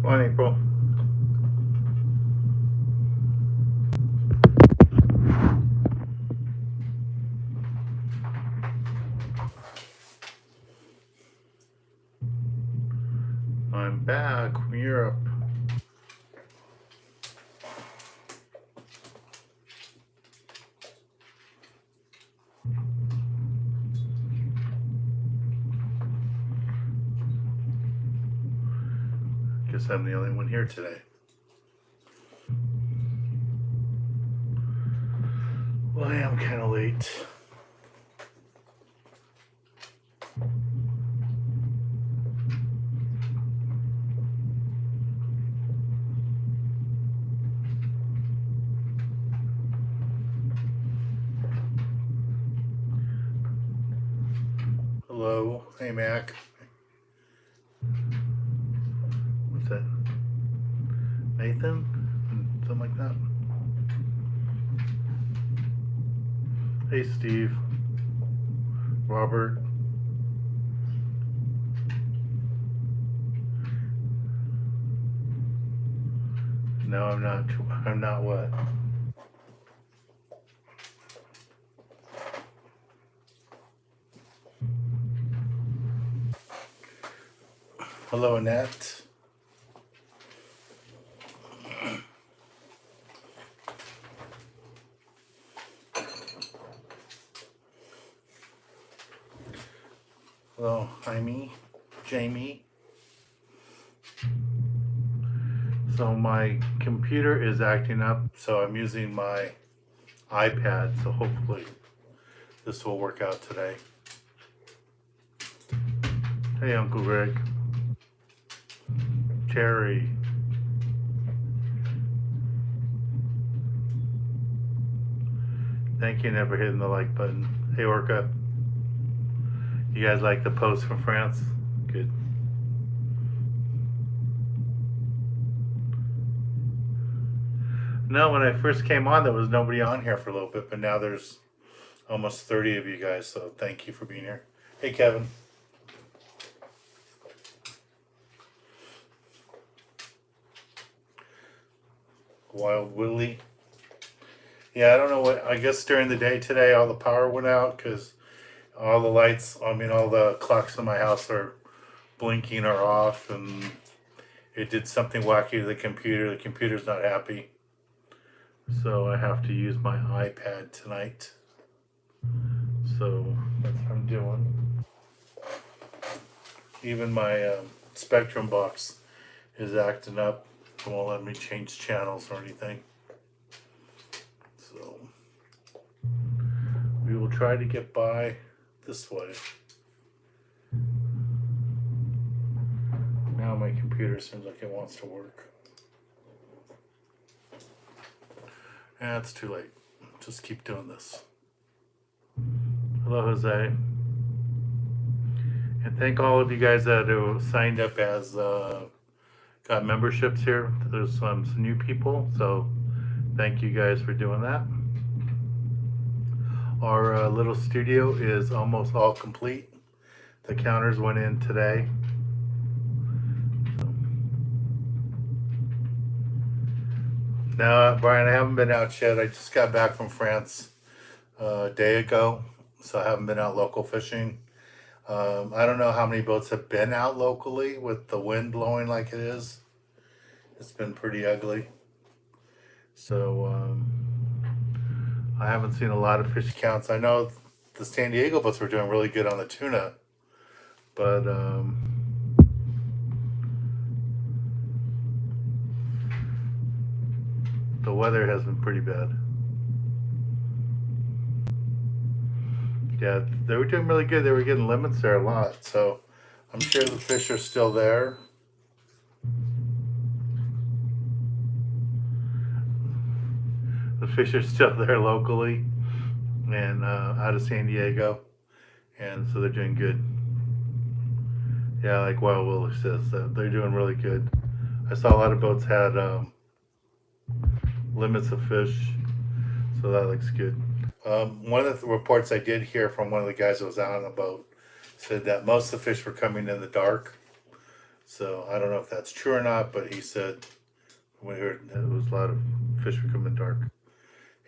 Come on, April. I'm back from Europe. Guess I'm the only one here today. Well, I am kind of late. Hello. Hey, Mac. What's that? Nathan? Something like that? Hey, Steve. Robert. No, I'm not. I'm not what? Hello, Annette. Hello, Jaime. Jamie. So my computer is acting up, so I'm using my iPad, so hopefully this will work out today. Hey, Uncle Greg. Terry. Thank you, never hitting the like button. Hey, Orca. You guys like the post from France? Good. No, when I first came on, there was nobody on here for a little bit, but now there's almost 30 of you guys, so thank you for being here. Hey, Kevin. Wild Willie. Yeah, I don't know what, I guess during the day today, all the power went out because all the lights, all the clocks in my house are blinking or off, and it did something wacky to the computer. The computer's not happy. So I have to use my iPad tonight. So that's what I'm doing. Even my Spectrum box is acting up. It won't let me change channels or anything. So we will try to get by this way. Now my computer seems like it wants to work. It's too late. Just keep doing this. Hello, Jose. And thank all of you guys that have signed up as got memberships here. There's some new people, so thank you guys for doing that. Our little studio is almost all complete. The counters went in today. No, Brian, I haven't been out yet. I just got back from France a day ago, so I haven't been out local fishing. I don't know how many boats have been out locally with the wind blowing like it is. It's been pretty ugly. So I haven't seen a lot of fish counts. I know the San Diego boats were doing really good on the tuna, but the weather has been pretty bad. Yeah, they were doing really good. They were getting limits there a lot, so I'm sure the fish are still there. The fish are still there locally and out of San Diego, and so they're doing good. Yeah, like Wild Willie says, they're doing really good. I saw a lot of boats had limits of fish, so that looks good. One of the reports I did hear from one of the guys that was out on the boat said that most of the fish were coming in the dark, So I don't know if that's true or not, but he said we heard that it was a lot of fish would come in dark.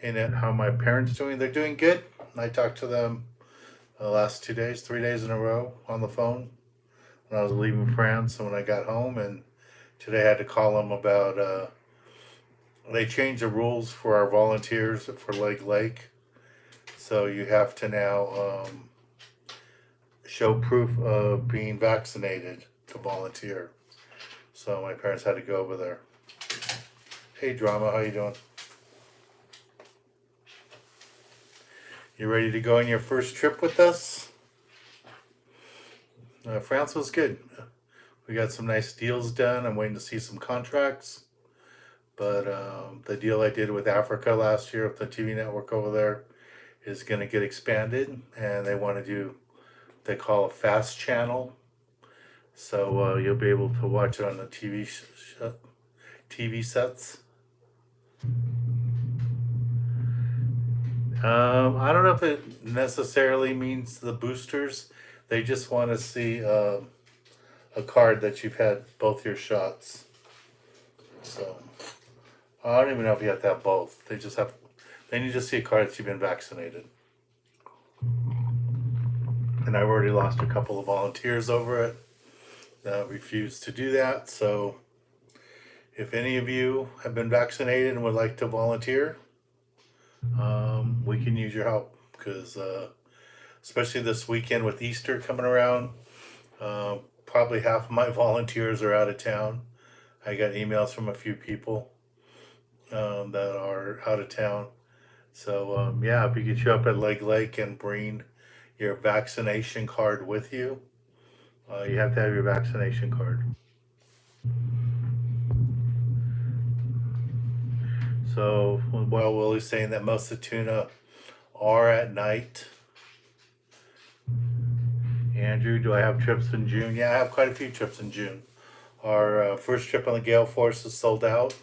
And then how my parents doing? They're doing good. I talked to them the last 2 days, 3 days in a row on the phone when I was leaving France and when I got home. And today I had to call them about. They changed the rules for our volunteers for Lake Lake, so you have to now show proof of being vaccinated to volunteer. So my parents had to go over there. Hey, Drama, how you doing? You ready to go on your first trip with us? France was good. We got some nice deals done. I'm waiting to see some contracts. But the deal I did with Africa last year with the TV network over there is going to get expanded. And they want to do, they call a fast channel. So you'll be able to watch it on the TV sets. I don't know if it necessarily means the boosters. They just want to see a card that you've had both your shots. So I don't even know if you have to have both. They need to see a card that you've been vaccinated. And I've already lost a couple of volunteers over it that refused to do that. So if any of you have been vaccinated and would like to volunteer, we can use your help because especially this weekend with Easter coming around, probably half of my volunteers are out of town. I got emails from a few people that are out of town. So yeah, if you could show up at Lake Lake and bring your vaccination card with you, you have to have your vaccination card. So while Willie's saying that most of the tuna are at night. Andrew, do I have trips in June? Yeah, I have quite a few trips in June. Our first trip on the Gale Force is sold out.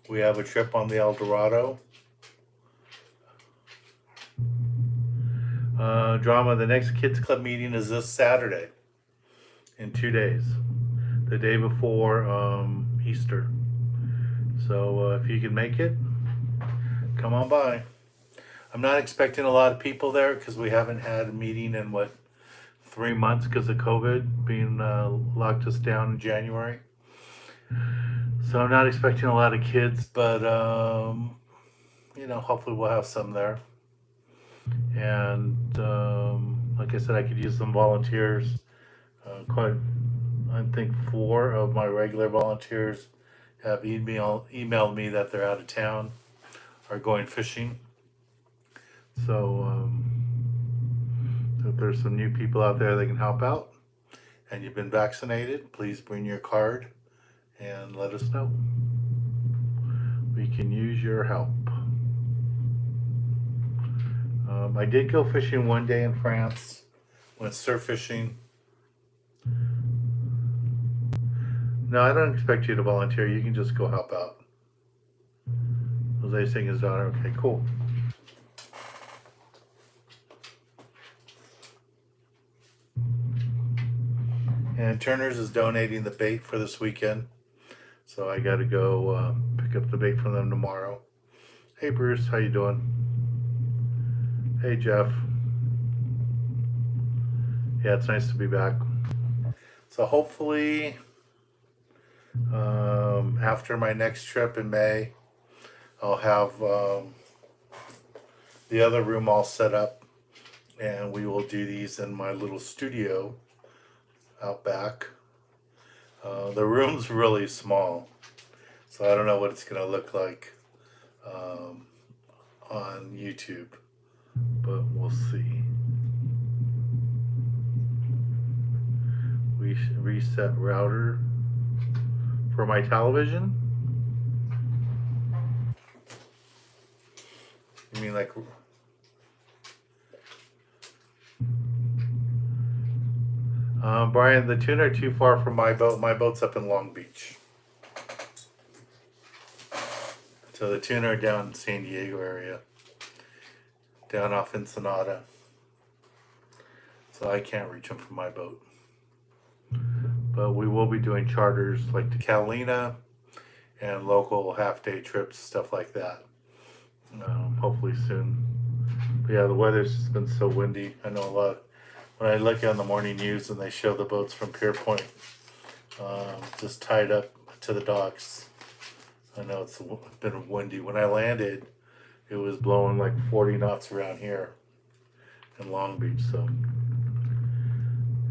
We have a trip on the El Dorado. Drama, the next Kids Club meeting is this Saturday in 2 days, the day before Easter. So if you can make it, come on by. I'm not expecting a lot of people there because we haven't had a meeting in 3 months because of COVID being locked us down in January. So I'm not expecting a lot of kids, but hopefully we'll have some there. And like I said, I could use some volunteers. I think 4 of my regular volunteers have emailed me that they're out of town or going fishing. So if there's some new people out there that can help out and you've been vaccinated, please bring your card and let us know. We can use your help. I did go fishing one day in France. Went surf fishing. No, I don't expect you to volunteer. You can just go help out. Jose's saying his daughter. Okay, cool. And Turner's is donating the bait for this weekend. So I got to go pick up the bait from them tomorrow. Hey, Bruce. How you doing? Hey, Jeff. Yeah, it's nice to be back. So hopefully after my next trip in May, I'll have the other room all set up and we will do these in my little studio out back. The room's really small, so I don't know what it's going to look like on YouTube, but we'll see. We reset router for my television. You mean like Brian, the tuna are too far from my boat. My boat's up in Long Beach. So the tuna are down in San Diego area, down off Ensenada. So I can't reach them from my boat. But we will be doing charters like to Catalina and local half-day trips, stuff like that. Hopefully soon. But yeah, the weather's just been so windy. I know a lot. When I look on the morning news and they show the boats from Pier Point just tied up to the docks, I know it's been windy. When I landed, it was blowing like 40 knots around here in Long Beach, so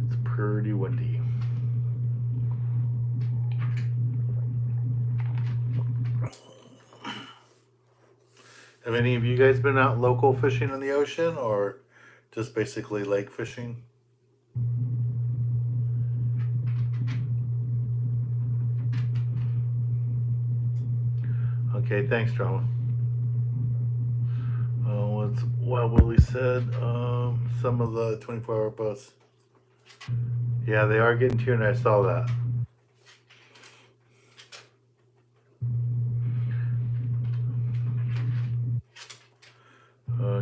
it's pretty windy. Have any of you guys been out local fishing in the ocean or just basically lake fishing? Okay, thanks, Drama. What's what Willie said? Some of the 24-hour boats. Yeah, they are getting tuned. I saw that.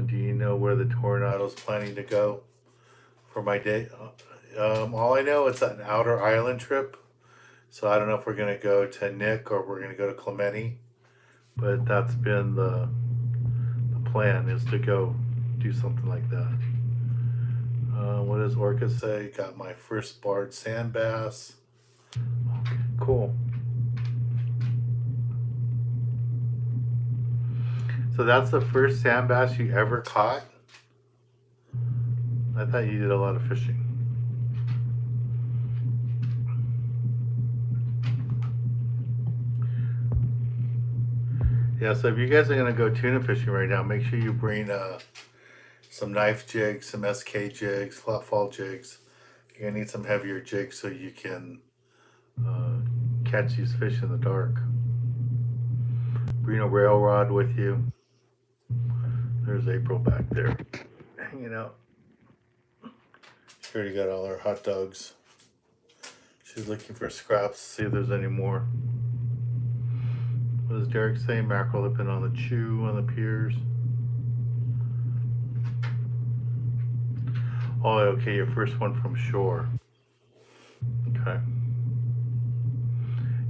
Do you know where the tornado's planning to go for my day? All I know it's an outer island trip. So I don't know if we're gonna go to Nick or we're gonna go to Clemente. But that's been the plan, is to go do something like that. What does Orca say? Got my first barred sand bass. Okay, cool. So that's the first sand bass you ever caught? I thought you did a lot of fishing. Yeah, so if you guys are gonna go tuna fishing right now, make sure you bring some knife jigs, some SK jigs, flat fall jigs. You're gonna need some heavier jigs so you can catch these fish in the dark. Bring a rail rod with you. There's April back there, hanging out. She already got all her hot dogs. She's looking for scraps to see if there's any more. What does Derek say? Mackerel have been on the chew on the piers. Oh, okay, your first one from shore. Okay.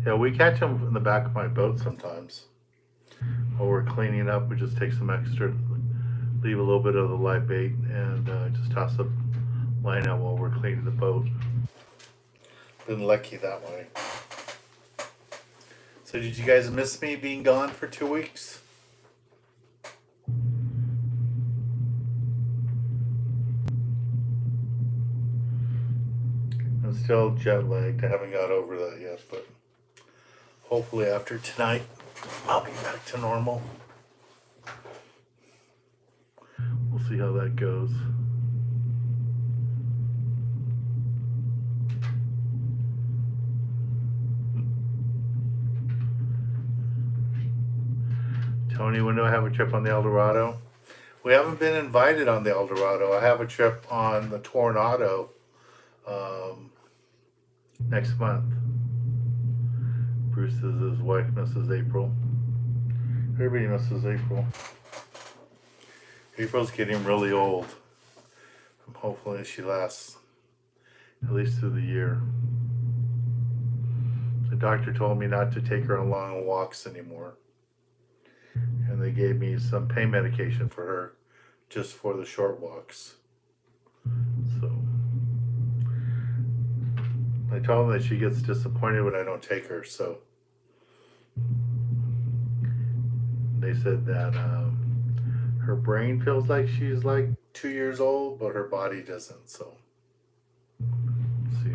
Yeah, we catch them in the back of my boat sometimes. While we're cleaning up, we just take some extra, leave a little bit of the live bait, and just toss the line out while we're cleaning the boat. Been lucky that way. So did you guys miss me being gone for 2 weeks? I'm still jet lagged. I haven't got over that yet, but hopefully after tonight, I'll be back to normal. We'll see how that goes. Tony, when do I have a trip on the Eldorado? We haven't been invited on the Eldorado. I have a trip on the Tornado next month. Bruce is his wife, Mrs. April. Everybody misses April. April's getting really old. Hopefully she lasts at least through the year. The doctor told me not to take her on long walks anymore. And they gave me some pain medication for her just for the short walks. So I told them that she gets disappointed when I don't take her, so they said that her brain feels like she's like 2 years old, but her body doesn't, so let's see.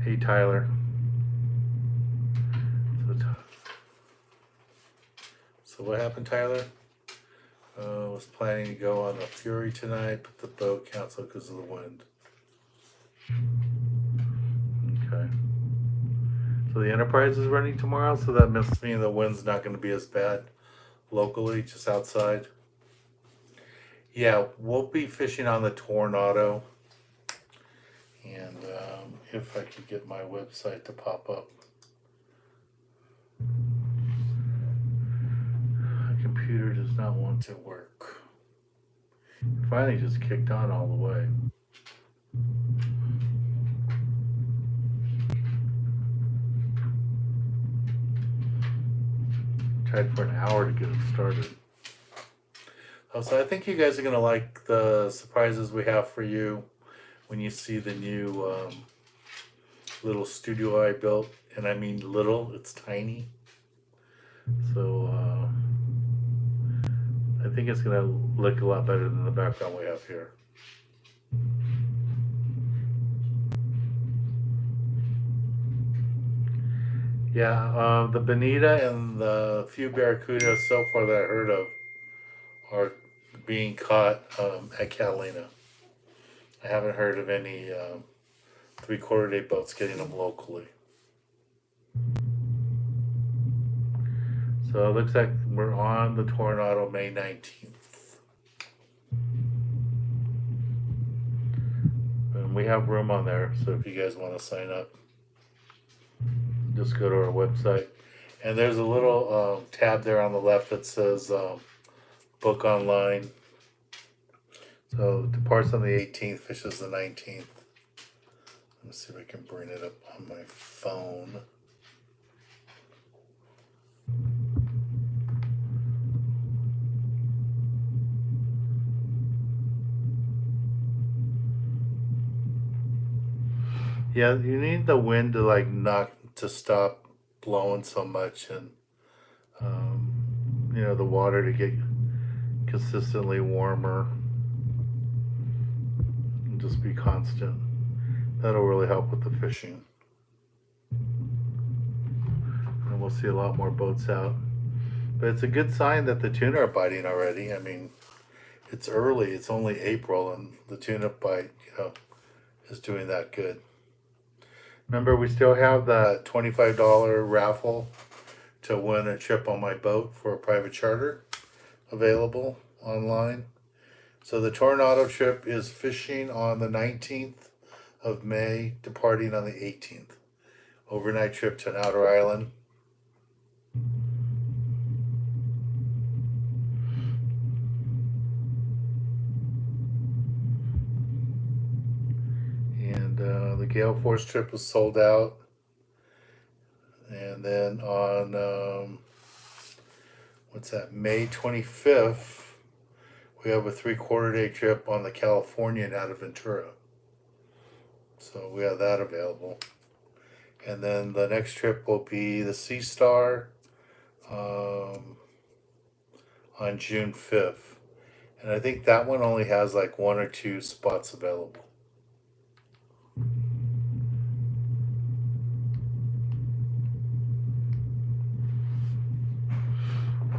Hey Tyler. So what happened, Tyler? Was planning to go on the Fury tonight, but the boat canceled because of the wind. Okay. So the Enterprise is running tomorrow, so that must mean the wind's not going to be as bad locally, just outside. Yeah, we'll be fishing on the Tornado. And if I could get my website to pop up. Computer does not want to work. Finally just kicked on all the way. tried for an hour to get it started. So I think you guys are gonna like the surprises we have for you when you see the new little studio I built. And I mean little, it's tiny. So I think it's gonna look a lot better than the background we have here. Yeah, the bonita and the few barracudas so far that I heard of are being caught at Catalina. I haven't heard of any 3/4 day boats getting them locally. So it looks like we're on the Tornado May 19th. And we have room on there, so if you guys want to sign up, just go to our website. And there's a little tab there on the left that says book online. So departs on the 18th, fishes the 19th. Let me see if I can bring it up on my phone. Yeah, you need the wind to like not to stop blowing so much, and you know, the water to get consistently warmer and just be constant. That'll really help with the fishing. And we'll see a lot more boats out. But it's a good sign that the tuna are biting already. I mean, it's early, it's only April, and the tuna bite, you know, is doing that good. Remember, we still have the $25 raffle to win a trip on my boat for a private charter available online. So the Tornado trip is fishing on the 19th of May, departing on the 18th. Overnight trip to an outer island. And the Gale Force trip was sold out. And then on, what's that, May 25th, we have a 3/4 day trip on the Californian out of Ventura. So we have that available. And then the next trip will be the Sea Star on June 5th. And I think that one only has like 1 or 2 spots available.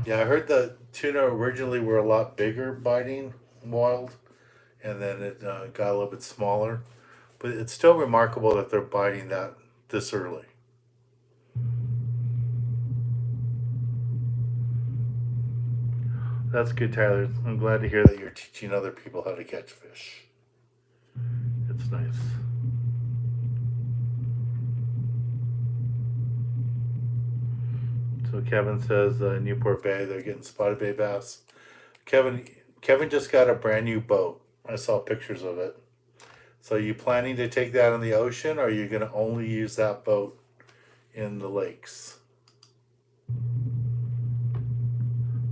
Yeah, I heard the tuna originally were a lot bigger biting wild, and then it got a little bit smaller. But it's still remarkable that they're biting that this early. That's good, Tyler. I'm glad to hear that you're teaching other people how to catch fish. It's nice. So Kevin says Newport Bay, they're getting spotted bay bass. Kevin just got a brand new boat. I saw pictures of it. So are you planning to take that in the ocean, or are you going to only use that boat in the lakes?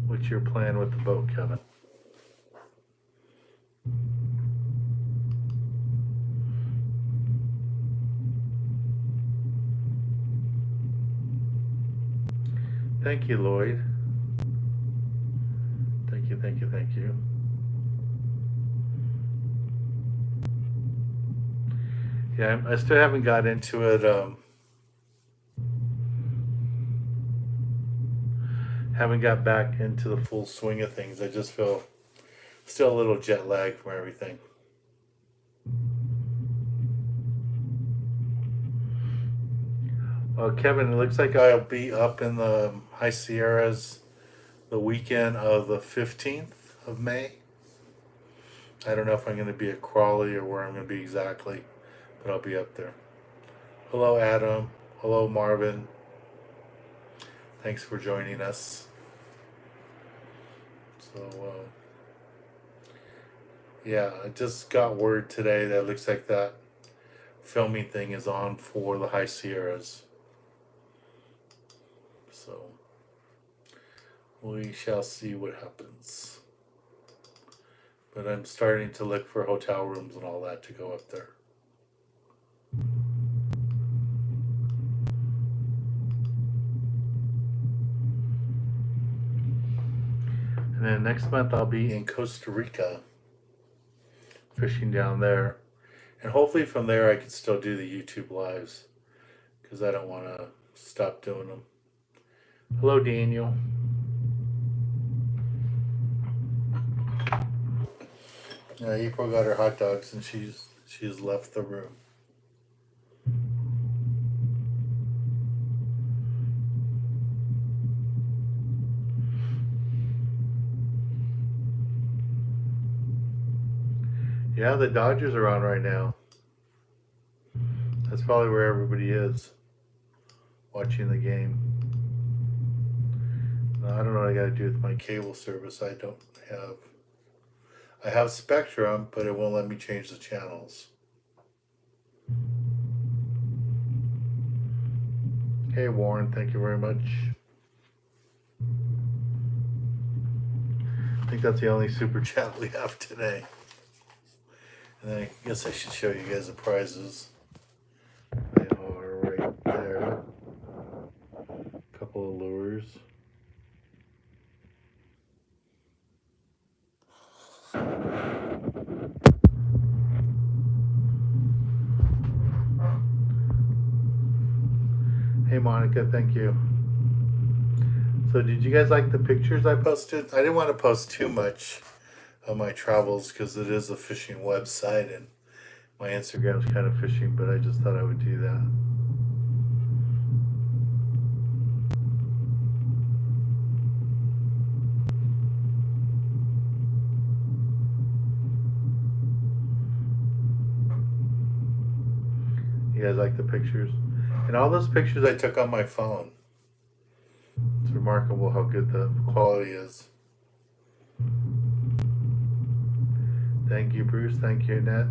What's your plan with the boat, Kevin? Thank you, Lloyd. Thank you, thank you, thank you. Yeah, I still haven't got into it. Haven't got back into the full swing of things. I just feel still a little jet lag from everything. Kevin, it looks like I'll be up in the High Sierras the weekend of the 15th of May. I don't know if I'm going to be at Crawley or where I'm going to be exactly, but I'll be up there. Hello, Adam. Hello, Marvin. Thanks for joining us. So, yeah, I just got word today that it looks like that filming thing is on for the High Sierras. So, We shall see what happens. But I'm starting to look for hotel rooms and all that to go up there. And then next month I'll be in Costa Rica fishing down there. And hopefully from there I can still do the YouTube lives because I don't want to stop doing them. Hello, Daniel. April got her hot dogs and she's left the room. Yeah, the Dodgers are on right now. That's probably where everybody is watching the game. I don't know what I got to do with my cable service. I have Spectrum, but it won't let me change the channels. Hey, Warren, thank you very much. I think that's the only super chat we have today. And I guess I should show you guys the prizes. They are right there. A couple of lures. Hey, Monica, thank you. So did you guys like the pictures I posted? I didn't want to post too much of my travels because it is a fishing website and my Instagram's kind of fishing, but I just thought I would do that. You guys like the pictures? And all those pictures I took on my phone. It's remarkable how good the quality is. Thank you, Bruce. Thank you, Annette.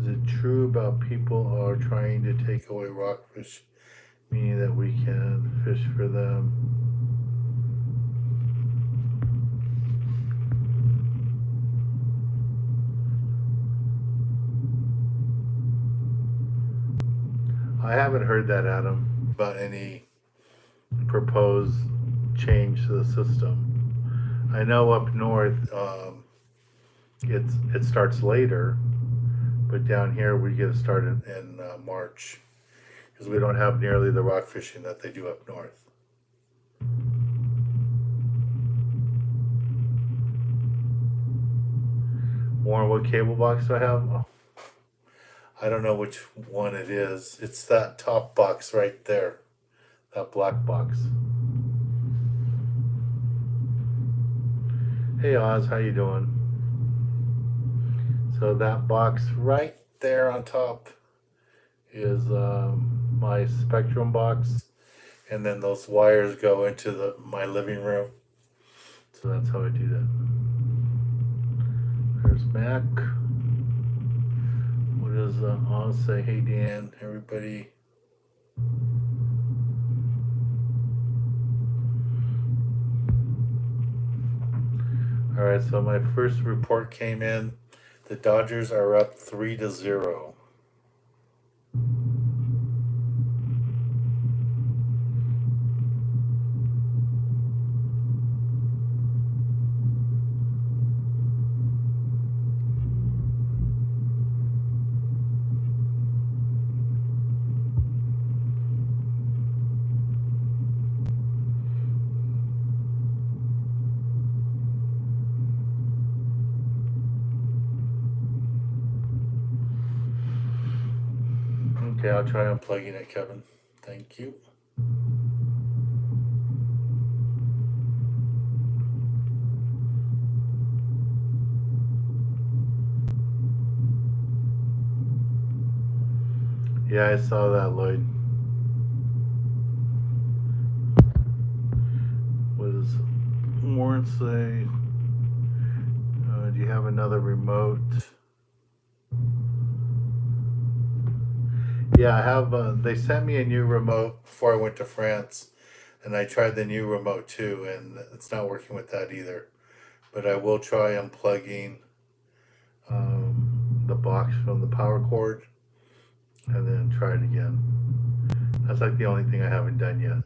Is it true about people are trying to take away rockfish, meaning that we can fish for them? I haven't heard that, Adam, about any proposed change to the system. I know up north it starts later, but down here we get it started in March because we don't have nearly the rock fishing that they do up north. Warren, what cable box do I have? Oh, I don't know which one it is. It's that top box right there. That black box. Hey Oz, how you doing? So that box right there on top is my Spectrum box, and then those wires go into my living room. So that's how I do that. There's Mac. What does Oz say? Hey Dan, everybody. All right, so my first report came in. The Dodgers are up 3-0. Okay, I'll try unplugging it, Kevin. Thank you. Yeah, I saw that, Lloyd. What does Warren say? Do you have another remote? Yeah, I have. They sent me a new remote before I went to France, and I tried the new remote too, and it's not working with that either. But I will try unplugging the box from the power cord, and then try it again. That's like the only thing I haven't done yet.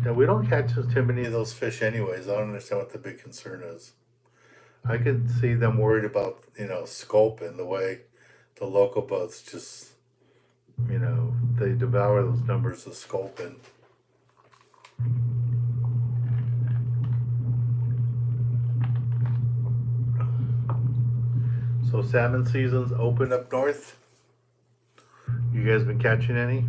Yeah, we don't catch too many of those fish anyways. I don't understand what the big concern is. I could see them worried about, sculpin, the way the local boats just, they devour those numbers of sculpin. So salmon season's open up north. You guys been catching any?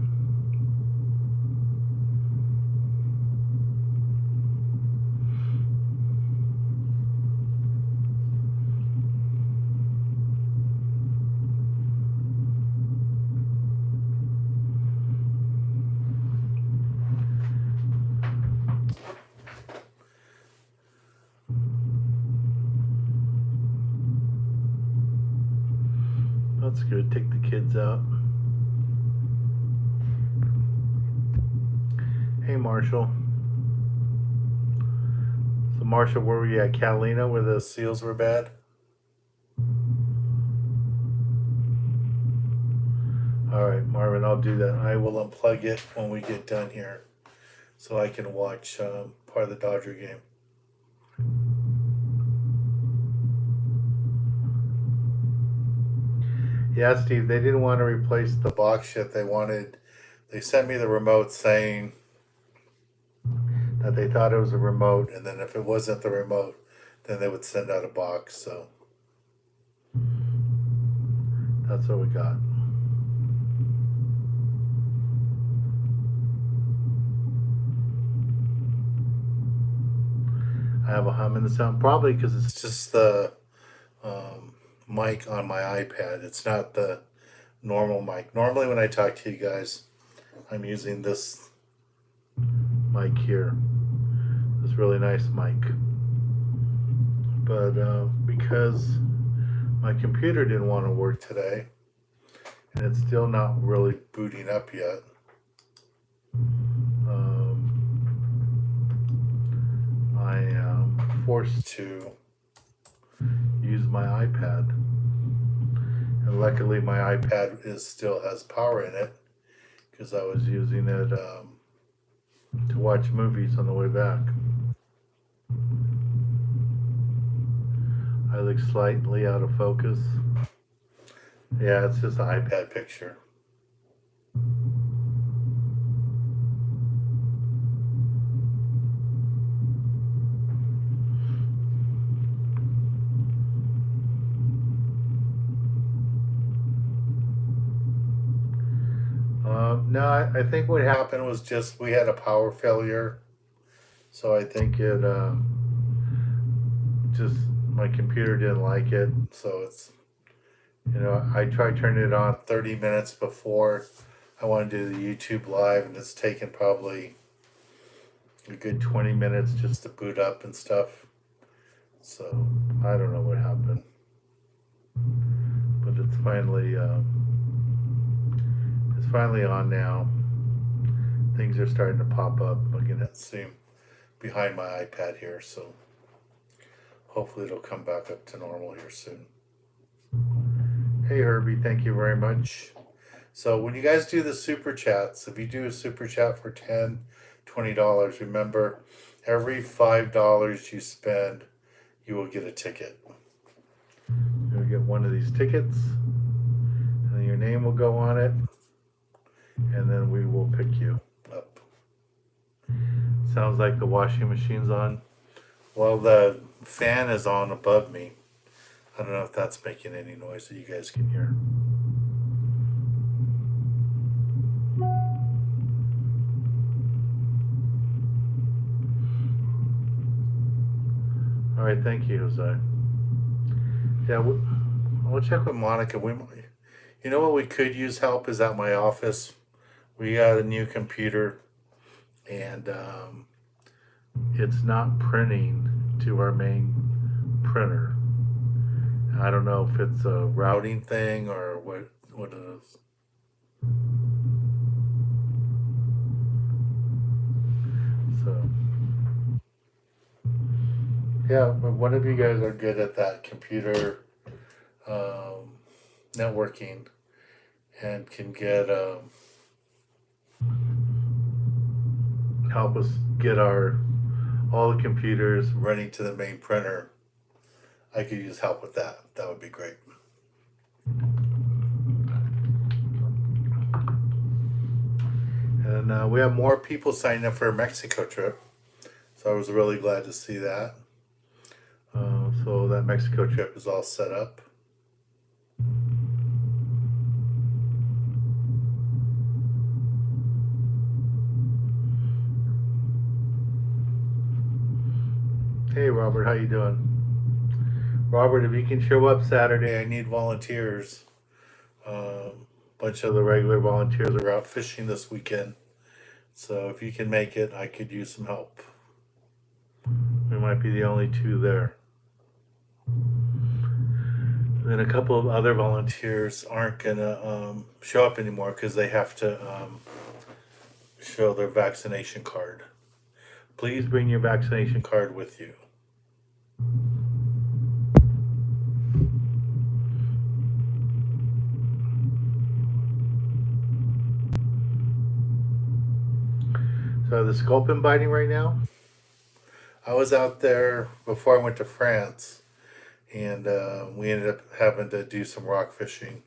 That's good. Take the kids out. Hey, Marshall. So, Marshall, where were you at? Catalina, where the seals were bad? All right, Marvin, I'll do that. I will unplug it when we get done here so I can watch part of the Dodger game. Yeah, Steve, they didn't want to replace the box yet. They sent me the remote saying that they thought it was a remote, and then if it wasn't the remote, then they would send out a box. So that's what we got. I have a hum in the sound, probably because it's just the mic on my iPad. It's not the normal mic. Normally, when I talk to you guys, I'm using this mic here, this really nice mic. But because my computer didn't want to work today, and it's still not really booting up yet, I am forced to use my iPad. And luckily, my iPad still has power in it because I was using it to watch movies on the way back. I look slightly out of focus. Yeah, it's just an iPad picture. No, I think what happened was just we had a power failure. So I think it just my computer didn't like it. So it's, I tried turning it on 30 minutes before I wanted to do the YouTube live, and it's taken probably a good 20 minutes just to boot up and stuff. So I don't know what happened, but it's finally on now. Things are starting to pop up. I can see behind my iPad here, so hopefully it'll come back up to normal here soon. Hey Herbie, thank you very much. So when you guys do the super chats, if you do a super chat for $10, $20, remember every $5 you spend, you will get a ticket. You'll get one of these tickets, and then your name will go on it, and then we will pick you up. Sounds like the washing machine's on. Well, the fan is on above me. I don't know if that's making any noise that you guys can hear. All right, thank you, Jose. Yeah, we'll check with Monica. You know what we could use help is at my office. We got a new computer, and it's not printing to our main printer. I don't know if it's a routing thing or what it is. So yeah, but one of you guys are good at that computer um, networking and can get help us get our all the computers running to the main printer. I could use help with that. That would be great. And we have more people signing up for a Mexico trip, so I was really glad to see that. So that Mexico trip is all set up. Hey Robert, how you doing? Robert, if you can show up Saturday, I need volunteers. A bunch of the regular volunteers are out fishing this weekend, so if you can make it, I could use some help. We might be the only two there. And then a couple of other volunteers aren't gonna show up anymore because they have to show their vaccination card. Please bring your vaccination card with you. So the sculpin biting right now. I was out there before I went to France, and we ended up having to do some rock fishing,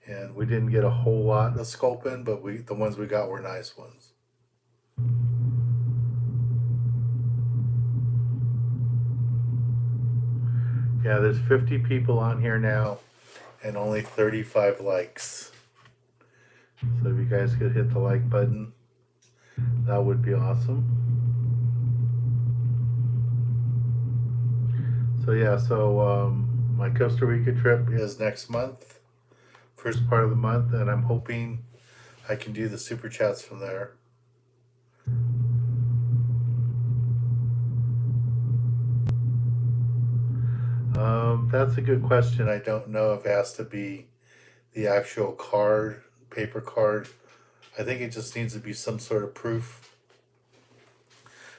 and we didn't get a whole lot of sculpin, but the ones we got were nice ones. Yeah, there's 50 people on here now, and only 35 likes. So if you guys could hit the like button, that would be awesome. So yeah, my Costa Rica trip is next month, first part of the month, and I'm hoping I can do the super chats from there. That's a good question. I don't know if it has to be the actual card, paper card. I think it just needs to be some sort of proof.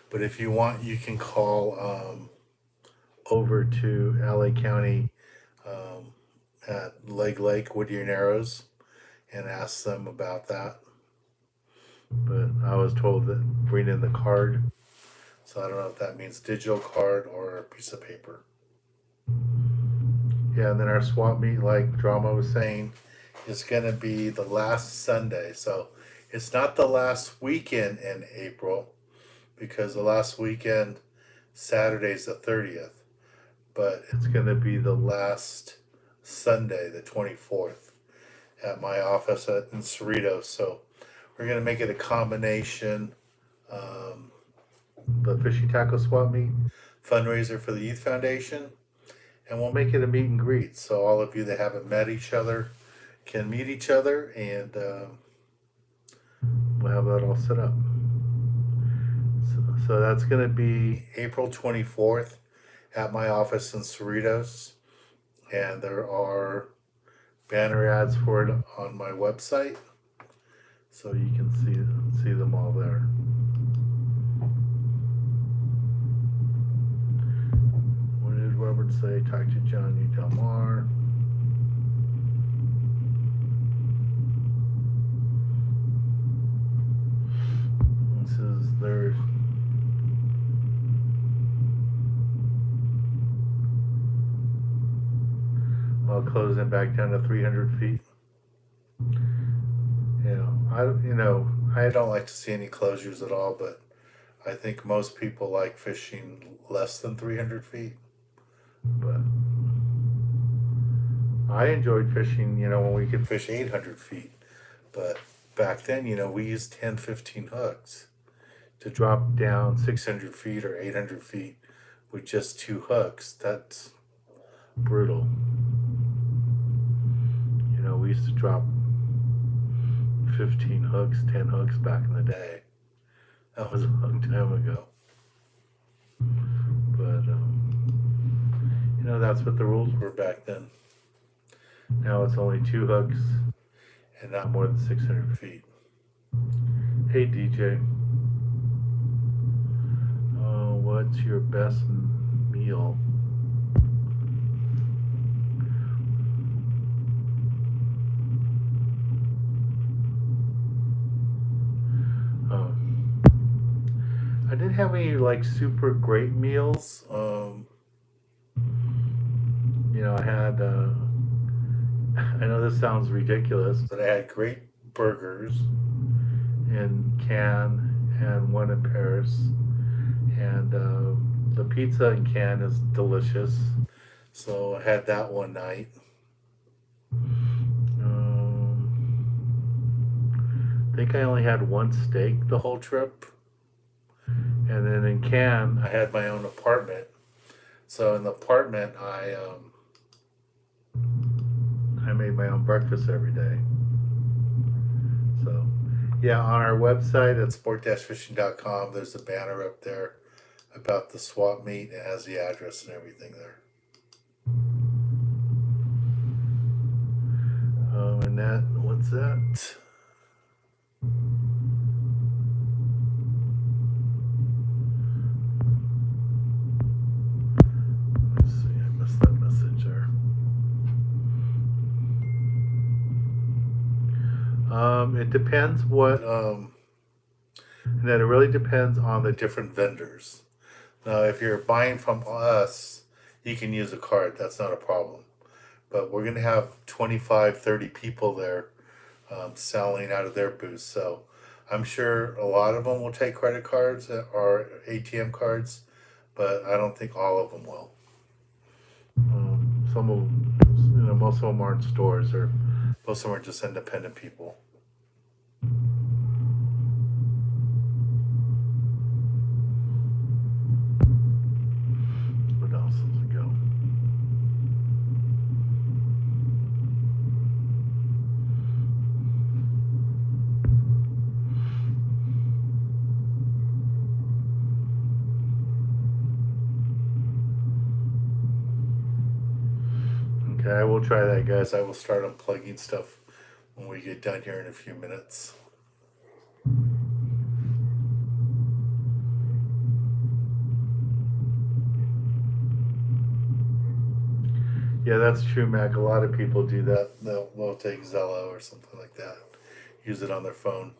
But if you want, you can call over to LA County at Lake, Whittier Narrows, and ask them about that. But I was told that bring in the card. So I don't know if that means digital card or a piece of paper. Yeah, and then our swap meet, like Drama was saying, is going to be the last Sunday. So it's not the last weekend in April because the last weekend, Saturday is the 30th. But it's going to be the last Sunday, the 24th, at my office in Cerritos. So we're going to make it a combination the fishing tackle swap meet fundraiser for the Youth Foundation, and we'll make it a meet and greet. So all of you that haven't met each other can meet each other, and we'll have that all set up. So that's going to be April 24th at my office in Cerritos, and there are banner ads for it on my website, so you can see them all there. What did Robert say? Talk to John U. Del Mar. This is their I'll close it back down to 300 feet. I don't like to see any closures at all, but I think most people like fishing less than 300 feet. But I enjoyed fishing, when we could fish 800 feet. But back then, we used 10, 15 hooks to drop down 600 feet or 800 feet with just two hooks. That's Brutal. You know, we used to drop 15 hooks, 10 hooks back in the day. That was a long time ago. But, you know, that's what the rules were back then. Now it's only 2 hooks and not more than 600 feet. Hey, DJ. What's your best meal? I didn't have any like super great meals. You know, I had. I know this sounds ridiculous, but I had great burgers in can and one in Paris, and the pizza in can is delicious. So I had that one night. I think I only had one steak the whole trip. And then in can, I had my own apartment. So in the apartment, I made my own breakfast every day. So, yeah, on our website at sport-fishing.com, there's a banner up there about the swap meet. It has the address and everything there. And that, what's that? Let's see, I missed that message there. It depends what, and then it really depends on the different vendors. Now, if you're buying from us, you can use a card. That's not a problem. But we're going to have 25, 30 people there selling out of their booth. So I'm sure a lot of them will take credit cards or ATM cards, but I don't think all of them will. Some of them, you know, most of them aren't stores, or most of them are just independent people. What else does it go? Okay, I will try that, guys. I will start unplugging stuff when we get done here in a few minutes. Yeah, that's true, Mac. A lot of people do that. They'll take Zello or something like that, use it on their phone.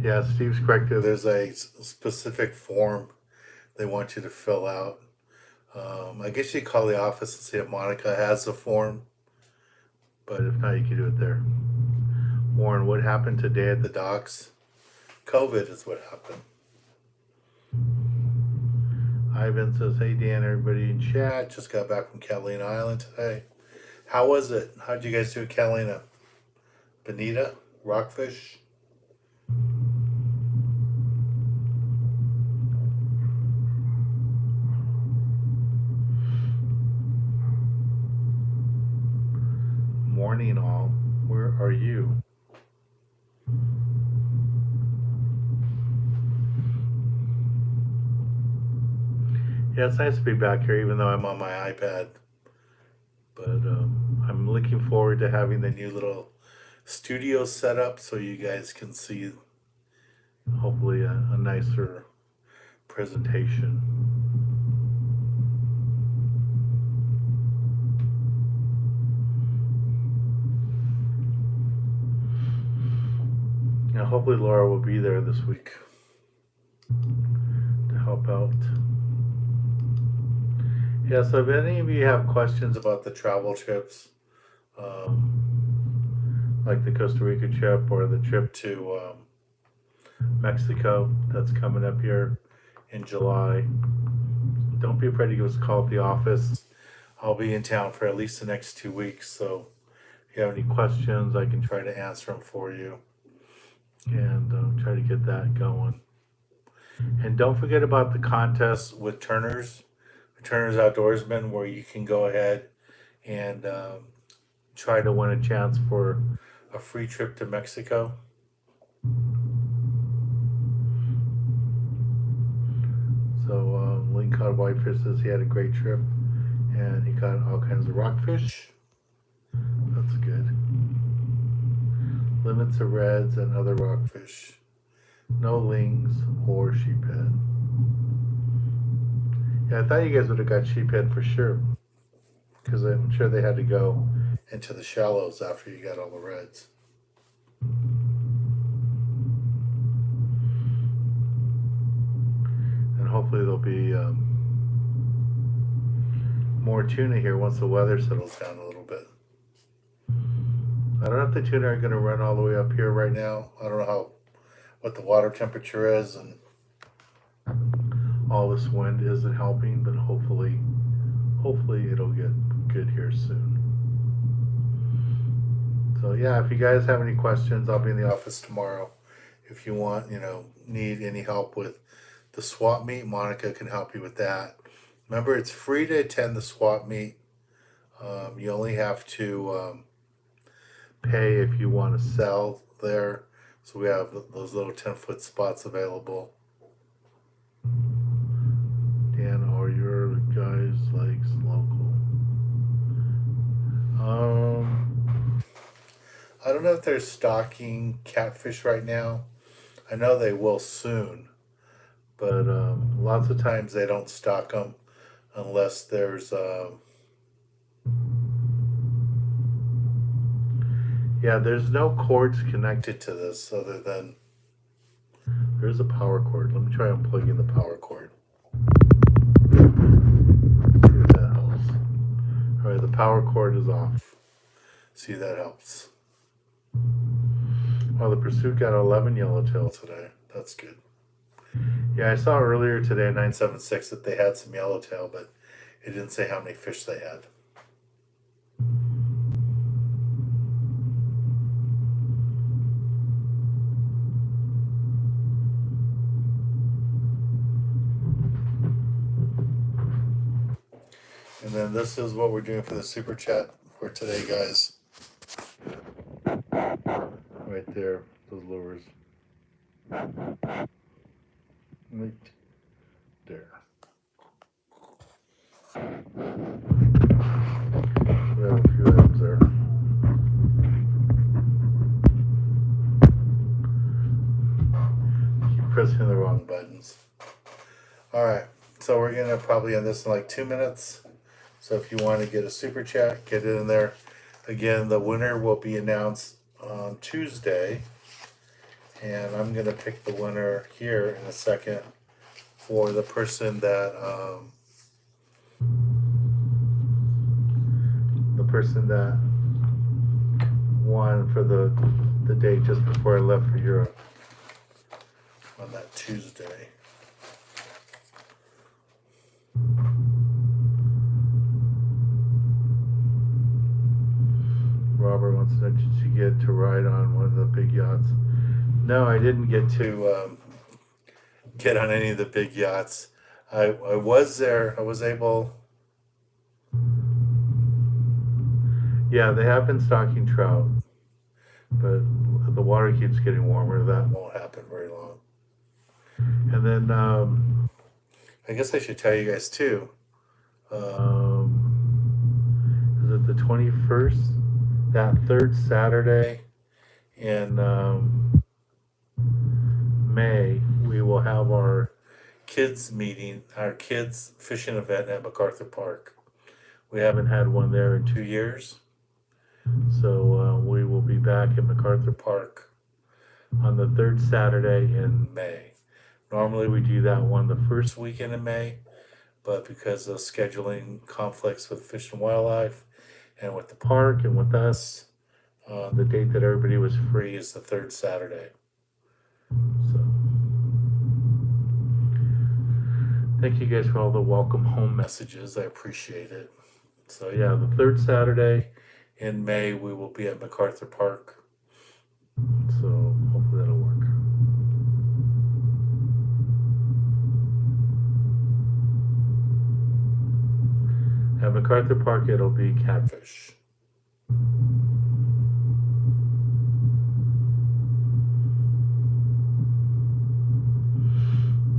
Yeah, Steve's correct there. There's a specific form they want you to fill out. I guess you call the office and see if Monica has the form, but if not, you can do it there. Warren, what happened today at the docks? COVID is what happened. Ivan says, hey Dan, everybody in chat. Just got back from Catalina Island today. How was it? How'd you guys do at Catalina? Bonita? Rockfish? Morning all. Where are you? Yeah, it's nice to be back here, even though I'm on my iPad. But I'm looking forward to having the new little studio set up so you guys can see, hopefully, a nicer presentation. Now, hopefully, Laura will be there this week to help out. Yeah, so if any of you have questions about the travel trips, like the Costa Rica trip or the trip to Mexico that's coming up here in July, don't be afraid to give us a call at the office. I'll be in town for at least the next 2 weeks, so if you have any questions, I can try to answer them for you and try to get that going. And don't forget about the contest with Turner's Outdoorsman, where you can go ahead and try to win a chance for a free trip to Mexico. So Link caught whitefish, says he had a great trip, and he caught all kinds of rockfish. That's good. Limits of reds and other rockfish. No lings or sheephead. Yeah, I thought you guys would have got sheephead for sure, because I'm sure they had to go into the shallows after you got all the reds. And hopefully there'll be more tuna here once the weather settles down a little bit. I don't know if the tuna are going to run all the way up here right now. I don't know what the water temperature is, and all this wind isn't helping, but hopefully it'll get good here soon. So yeah, if you guys have any questions, I'll be in the office tomorrow. If you want, need any help with the swap meet, Monica can help you with that. Remember, it's free to attend the swap meet. You only have to pay if you want to sell there. So we have those little 10-foot spots available. Dan, are your guys likes local? I don't know if they're stocking catfish right now. I know they will soon, but lots of times they don't stock them unless there's there's no cords connected to this other than there's a power cord. Let me try unplugging the power cord. See if that helps. All right, the power cord is off. See if that helps. Well, the Pursuit got 11 yellowtail today. That's good. Yeah, I saw earlier today at 976 that they had some yellowtail, but it didn't say how many fish they had. And then this is what we're doing for the super chat for today, guys. Right there, those lures. Right there. We have a few items there. Keep pressing the wrong buttons. All right, so we're gonna probably end this in like 2 minutes. So if you want to get a super chat, get it in there. Again, the winner will be announced on Tuesday, and I'm gonna pick the winner here in a second for the person that won for the day just before I left for Europe on that Tuesday. Robert wants to know, did you get to ride on one of the big yachts? No, I didn't get to get on any of the big yachts. I was there. I was able. Yeah, they have been stocking trout, but the water keeps getting warmer. That won't happen very long. And then I guess I should tell you guys too. Is it the 21st? That third Saturday in May, we will have our kids meeting, our kids fishing event at MacArthur Park. We haven't had one there in 2 years. So we will be back at MacArthur Park on the third Saturday in May. Normally we do that one the first weekend in May, but because of scheduling conflicts with Fish and Wildlife and with the park and with us, the date that everybody was free is the third Saturday. So Thank you guys for all the welcome home messages. I appreciate it. So yeah, the third Saturday in May we will be at MacArthur Park. So hopefully that'll work. At MacArthur Park it'll be catfish.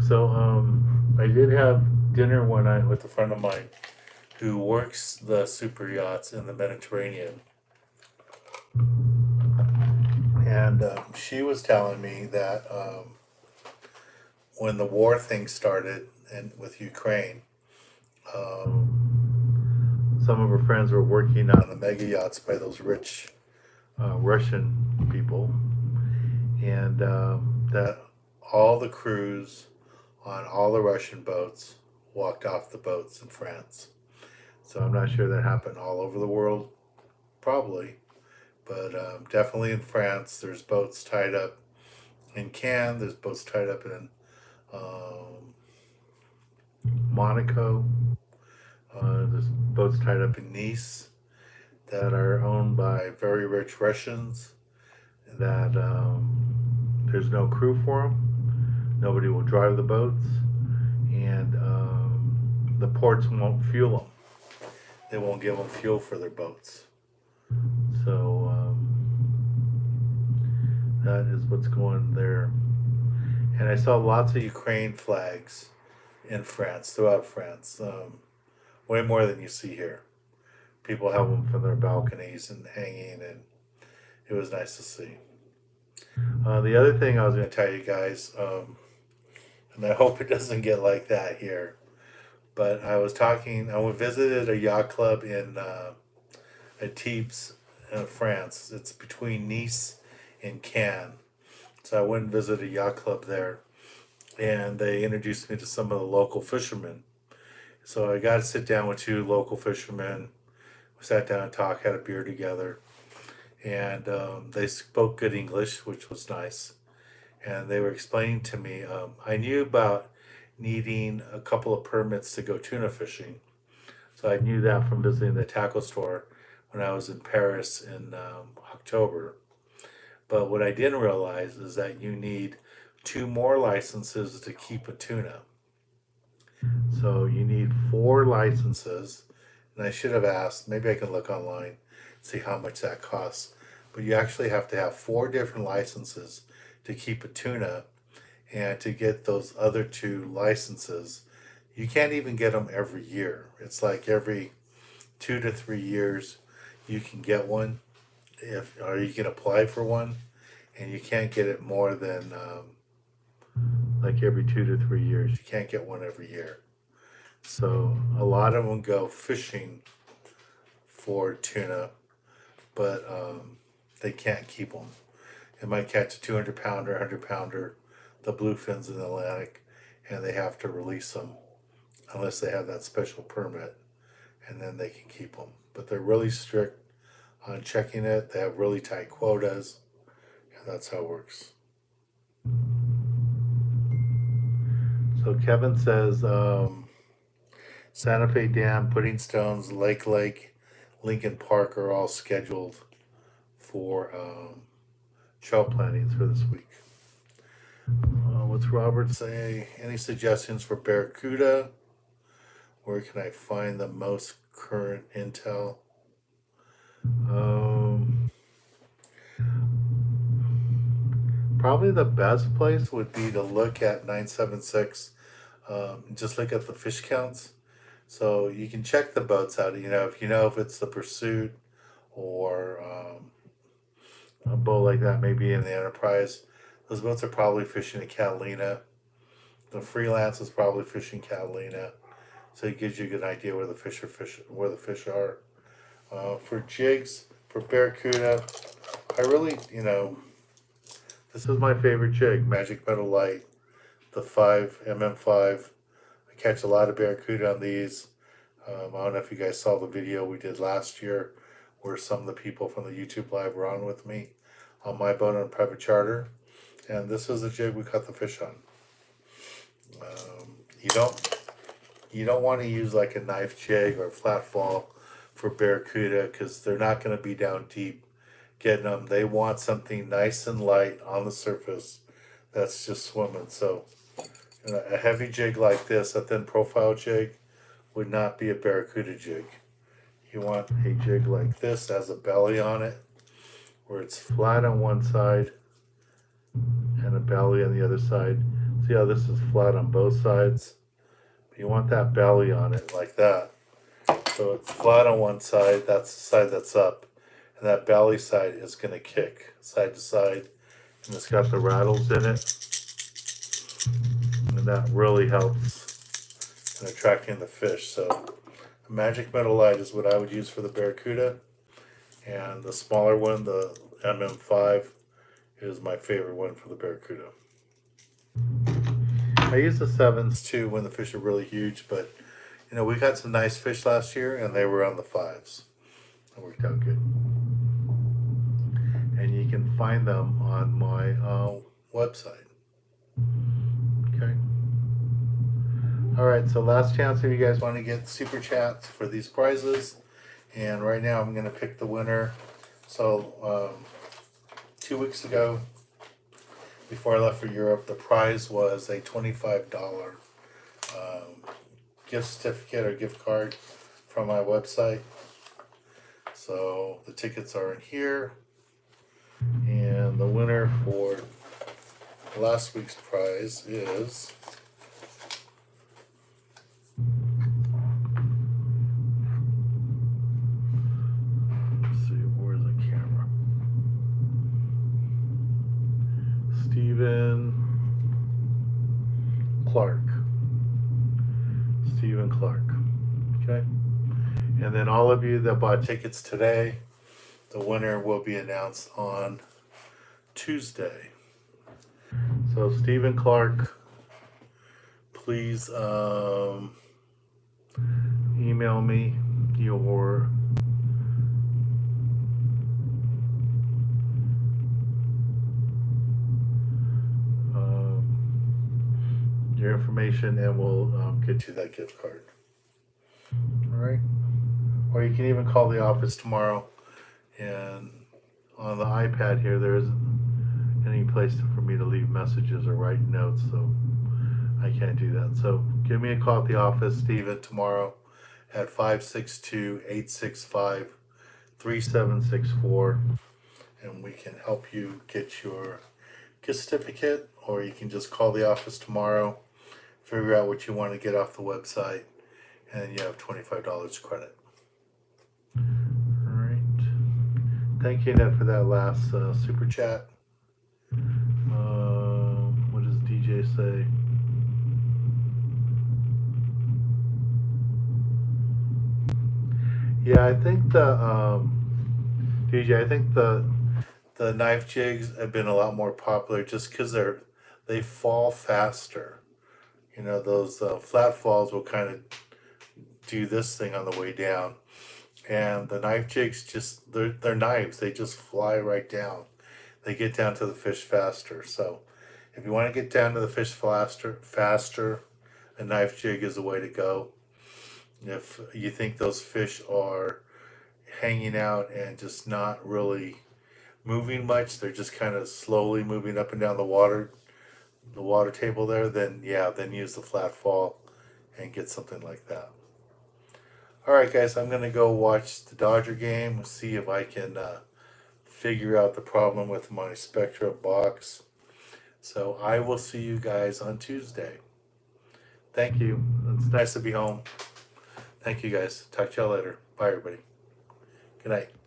So I did have dinner one night with a friend of mine who works the super yachts in the Mediterranean. And she was telling me that when the war thing started and with Ukraine, some of her friends were working on the mega yachts by those rich Russian people, and that all the crews on all the Russian boats walked off the boats in France. So I'm not sure that happened all over the world, probably, but definitely in France. There's boats tied up in Cannes. There's boats tied up in Monaco. There's boats tied up in Nice that are owned by very rich Russians. That there's no crew for them. Nobody will drive the boats, and the ports won't fuel them. They won't give them fuel for their boats. So that is what's going there. And I saw lots of Ukraine flags in France, throughout France. Way more than you see here. People have them from their balconies and hanging, and it was nice to see. The other thing I was going to tell you guys, and I hope it doesn't get like that here, but I visited a yacht club in Antibes, France. It's between Nice and Cannes. So I went and visited a yacht club there, and they introduced me to some of the local fishermen. So I got to sit down with two local fishermen. We sat down and talked, had a beer together, and they spoke good English, which was nice. And they were explaining to me, I knew about needing a couple of permits to go tuna fishing. So I knew that from visiting the tackle store when I was in Paris in October. But what I didn't realize is that you need two more licenses to keep a tuna. So you need four licenses. And I should have asked, maybe I can look online, see how much that costs. But you actually have to have four different licenses to keep a tuna. And to get those other two licenses, you can't even get them every year. It's like every 2 to 3 years you can get one, or you can apply for one, and you can't get it more than like every 2 to 3 years. You can't get one every year. So a lot of them go fishing for tuna, but they can't keep them. They might catch a 200-pounder, 100-pounder, the bluefins in the Atlantic, and they have to release them unless they have that special permit, and then they can keep them. But they're really strict on checking it. They have really tight quotas, and that's how it works. So Kevin says Santa Fe Dam, Pudding Stones, Lake, Lincoln Park are all scheduled for shell plantings for this week. What's Robert say? Any suggestions for Barracuda? Where can I find the most current intel? Probably the best place would be to look at 976. Just look at the fish counts. So you can check the boats out. If it's the Pursuit or a boat like that, maybe in the Enterprise. Those boats are probably fishing at Catalina. The Freelance is probably fishing Catalina, so it gives you a good idea where the fish are. For jigs, for Barracuda, I really, this is my favorite jig, Magic Metal Light, the 5mm5. I catch a lot of Barracuda on these. I don't know if you guys saw the video we did last year where some of the people from the YouTube Live were on with me on my boat on a private charter. And this is the jig we caught the fish on. You don't you don't want to use like a knife jig or flat fall for barracuda because they're not going to be down deep getting them. They want something nice and light on the surface that's just swimming. So a heavy jig like this, a thin profile jig, would not be a barracuda jig. You want a jig like this that has a belly on it, where it's flat on one side and a belly on the other side. See how this is flat on both sides? You want that belly on it like that. So it's flat on one side, that's the side that's up, and that belly side is going to kick side to side, and it's got the rattles in it, and that really helps in attracting the fish. So a magic metal light is what I would use for the barracuda, and the smaller one, the MM5, is my favorite one for the barracuda. I use the 7s too when the fish are really huge, but you know, we got some nice fish last year and they were on the 5s. It worked out good. And you can find them on my website. Okay. All right, so last chance if you guys want to get super chats for these prizes. And right now I'm going to pick the winner. So 2 weeks ago, before I left for Europe, the prize was a $25 gift certificate or gift card from my website. So the tickets are in here. And the winner for last week's prize is let's see, where's the camera? Stephen Clark. Stephen Clark. Okay. And then all of you that bought tickets today, the winner will be announced on Tuesday. So Stephen Clark, please email me your information and we'll get you that gift card. All right. Or you can even call the office tomorrow, and on the iPad here there isn't any place for me to leave messages or write notes, so I can't do that. So give me a call at the office, Steven, tomorrow at 562-865-3764, and we can help you get your gift certificate, or you can just call the office tomorrow, figure out what you want to get off the website, and you have $25 credit. All right. Thank you, Ned, for that last super chat. What does DJ say? Yeah, I think the DJ. I think the knife jigs have been a lot more popular just because they fall faster. You know, those flat falls will kind of do this thing on the way down, and the knife jigs just they're knives. They just fly right down. They get down to the fish faster. So if you want to get down to the fish faster, a knife jig is the way to go. If you think those fish are hanging out and just not really moving much, they're just kind of slowly moving up and down the water table there, then yeah, then use the flat fall and get something like that. All right, guys, I'm gonna go watch the Dodger game, see if I can figure out the problem with my Spectra box. So I will see you guys on Tuesday. Thank you. It's nice to be home. Thank you, guys. Talk to y'all later. Bye, everybody. Good night.